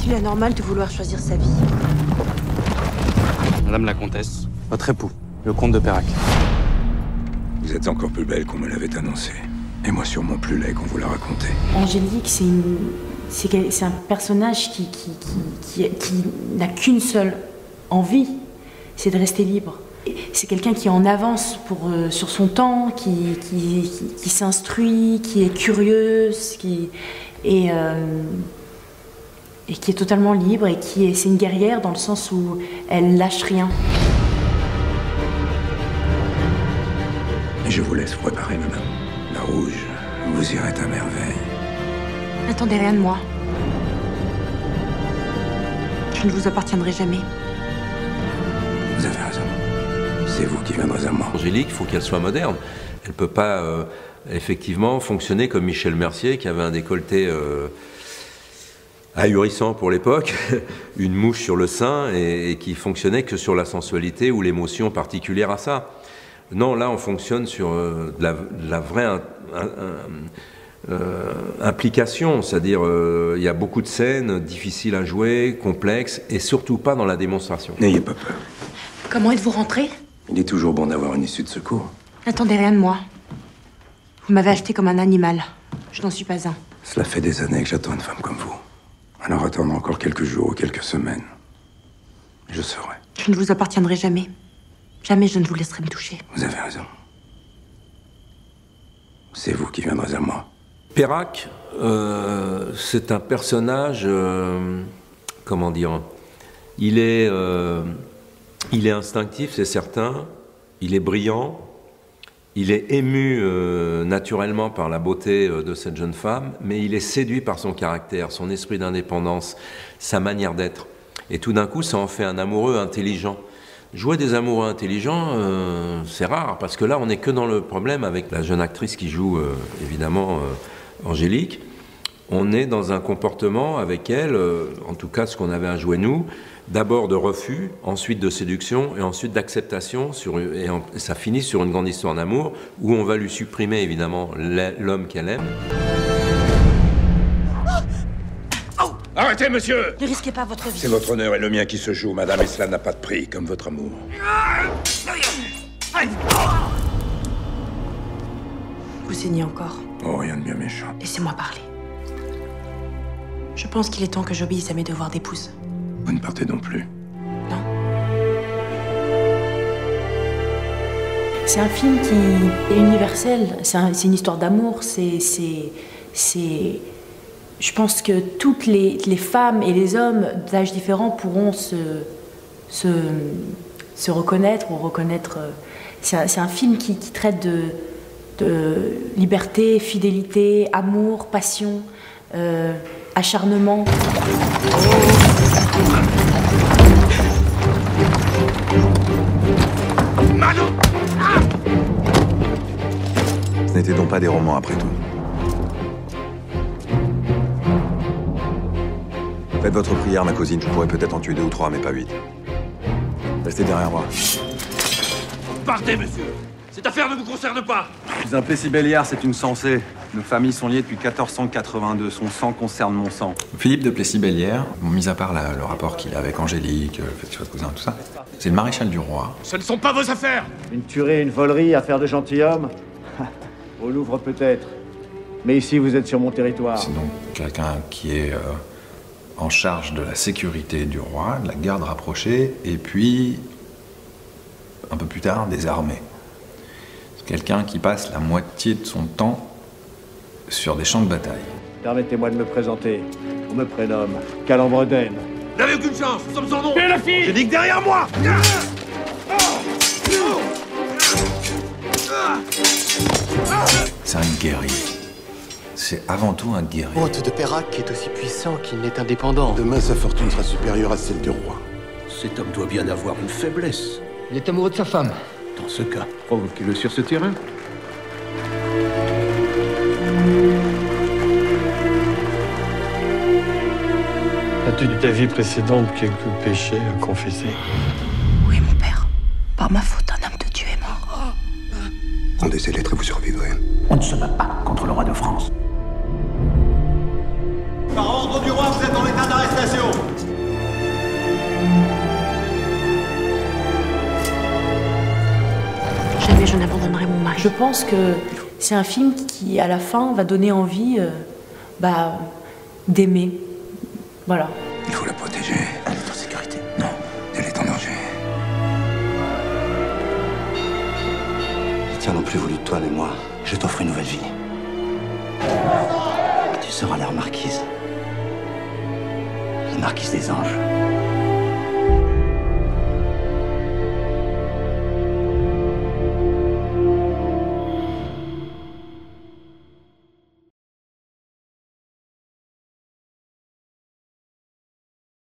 Est-il anormal de vouloir choisir sa vie? Madame la comtesse, votre époux, le comte de Peyrac. Vous êtes encore plus belle qu'on me l'avait annoncé. Et moi sûrement plus laid qu'on vous l'a raconté. Angélique, c'est un personnage qui n'a qu'une seule envie, c'est de rester libre. C'est quelqu'un qui est en avance sur son temps, qui s'instruit, qui est curieuse, et qui est totalement libre, et c'est une guerrière dans le sens où elle lâche rien. Et je vous laisse préparer, madame. La rouge vous irait à merveille. N'attendez rien de moi. Je ne vous appartiendrai jamais. Vous avez raison. C'est vous qui viendrez à moi. Angélique, il faut qu'elle soit moderne. Elle ne peut pas, effectivement, fonctionner comme Michel Mercier, qui avait un décolleté ahurissant pour l'époque, une mouche sur le sein, et qui fonctionnait que sur la sensualité ou l'émotion particulière à ça. Non, là, on fonctionne sur de la vraie implication, c'est-à-dire il y a beaucoup de scènes difficiles à jouer, complexes, et surtout pas dans la démonstration. N'ayez pas peur. Comment êtes-vous rentré? Il est toujours bon d'avoir une issue de secours. N'attendez rien de moi. Vous m'avez acheté comme un animal. Je n'en suis pas un. Cela fait des années que j'attends une femme comme vous. Alors attendre encore quelques jours ou quelques semaines. Je saurai. Je ne vous appartiendrai jamais. Jamais je ne vous laisserai me toucher. Vous avez raison. C'est vous qui viendrez à moi. Peyrac, c'est un personnage, comment dire, il est instinctif, c'est certain, il est brillant, il est ému naturellement par la beauté de cette jeune femme, mais il est séduit par son caractère, son esprit d'indépendance, sa manière d'être. Et tout d'un coup, ça en fait un amoureux intelligent. Jouer des amoureux intelligents, c'est rare, parce que là, on n'est que dans le problème avec la jeune actrice qui joue, évidemment, Angélique. On est dans un comportement avec elle, en tout cas ce qu'on avait à jouer nous, d'abord de refus, ensuite de séduction, et ensuite d'acceptation, et ça finit sur une grande histoire d'amour, où on va lui supprimer, évidemment, l'homme qu'elle aime. Arrêtez, monsieur! Ne risquez pas votre vie. C'est votre honneur et le mien qui se jouent, madame, et cela n'a pas de prix, comme votre amour. Vous saignez encore. Oh, rien de bien méchant. Laissez-moi parler. Je pense qu'il est temps que j'obéisse à mes devoirs d'épouse. Vous ne partez non plus. Non. C'est un film qui est universel, c'est une histoire d'amour, je pense que toutes les femmes et les hommes d'âges différents pourront se reconnaître ou reconnaître. C'est un film qui traite de liberté, fidélité, amour, passion, acharnement. Ce n'étaient donc pas des romans après tout. Faites votre prière, ma cousine, je pourrais peut-être en tuer 2 ou 3, mais pas 8. Restez derrière moi. Partez, monsieur! Cette affaire ne vous concerne pas! Je suis un Plessis-Belliard, c'est une censée. Nos familles sont liées depuis 1482. Son sang concerne mon sang. Philippe de Plessis-Belliard, bon, mis à part le rapport qu'il a avec Angélique, le fait qu'il soit cousin, tout ça, c'est le maréchal du roi. Ce ne sont pas vos affaires! Une tuerie, une volerie, affaire de gentilhomme? Au Louvre peut-être. Mais ici, vous êtes sur mon territoire. C'est donc quelqu'un qui est en charge de la sécurité du roi, de la garde rapprochée, et puis, un peu plus tard, des armées. C'est quelqu'un qui passe la moitié de son temps sur des champs de bataille. Permettez-moi de me présenter. On me prénomme Calambredène. Vous n'avez aucune chance, nous sommes son nom! Et la fille! J'ai dit que derrière moi! C'est un guerrier. C'est avant tout un guerrier. Comte de Peyrac est aussi puissant qu'il n'est indépendant. Demain, sa fortune sera supérieure à celle du roi. Cet homme doit bien avoir une faiblesse. Il est amoureux de sa femme. Dans ce cas, provoquez-le sur ce terrain. As-tu de ta vie précédente quelques péchés à confesser? Oui, mon père. Par ma faute, un homme de Dieu est mort. Rendez ces lettres et vous survivrez. On ne se bat pas contre le roi de France. Par ordre du roi, vous êtes en état d'arrestation. Je pense que c'est un film qui, à la fin, va donner envie d'aimer. Voilà. Il faut la protéger. Elle est en sécurité. Non, elle est en danger. Tiens non plus voulu de toi, mais moi, je t'offre une nouvelle vie. Tu seras la marquise. La marquise des anges.